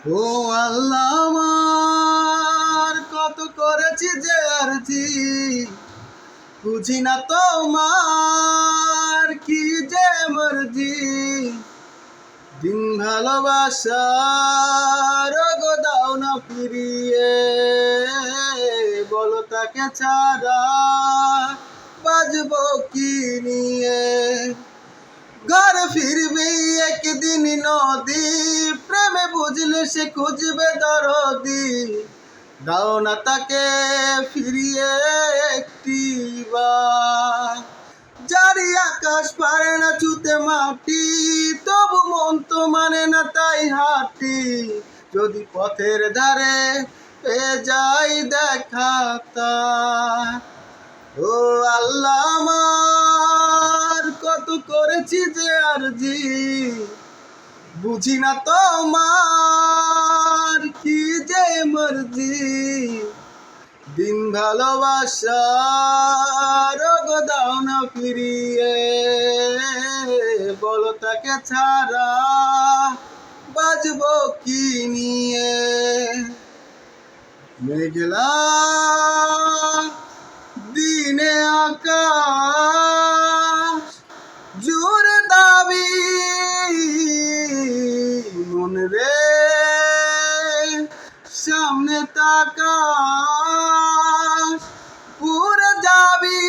ও আল্লাহ আমার কত করেছি যে আরজি, বুঝি না তোমার কি যে মর্জি। দিন ভালোবাসার গো দাও না ফিরিয়ে, বলো তাকে ছাড়া বাজবো কি নিয়ে। ঘর ফিরবি একদিন নদী, প্রেমে বুঝলে সে খুঁজবে দরদি। দাও না তাকে ফিরিয়ে একটি বার। জারি আকাশ পারে না ছুতে মাটি, তবু মন তো মানে না তাই হাঁটি। যদি পথের ধারে পেয়ে যাই দেখা তার। ও আল্লাহ আমার কত করেছি যে আরজি, বুঝি না তোমার কি যে মর্জি। দিন ভালোবাসার গো দাও না ফিরিয়ে, বলো তাকে ছাড়া বাজবো কি নিয়ে। মেঘলা দিনে আকাশ জুড়ে দাবি, মন রে সামনে তাকাস, পুরে যাবি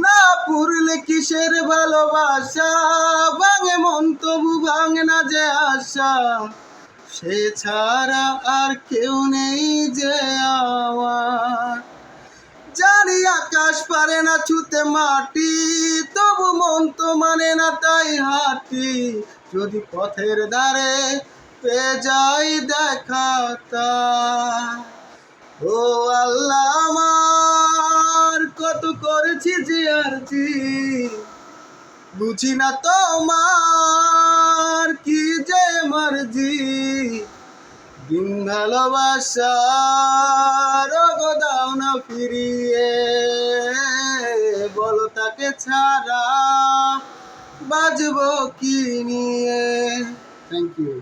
না পুরলে কিসের ভালোবাসা। ভাঙে মন তবু ভাঙে না যে আশা, সে ছাড়া আর কেউ নেই যে আমার। জানি আকাশ পারে না ছুতে মাটি, তবু মন তো মানে না তাই হাঁটি। যদি পথের ধারে পেয়ে যাই দেখা তার। ও আল্লাহ আমার কত করেছি যে আরজি, বুঝি না তোমার কি যে মর্জি। দিন ভালোবাসার গো দাও না ফিরিয়ে, বলো তাকে ছাড়া বাজবো কি নিয়ে। Thank you.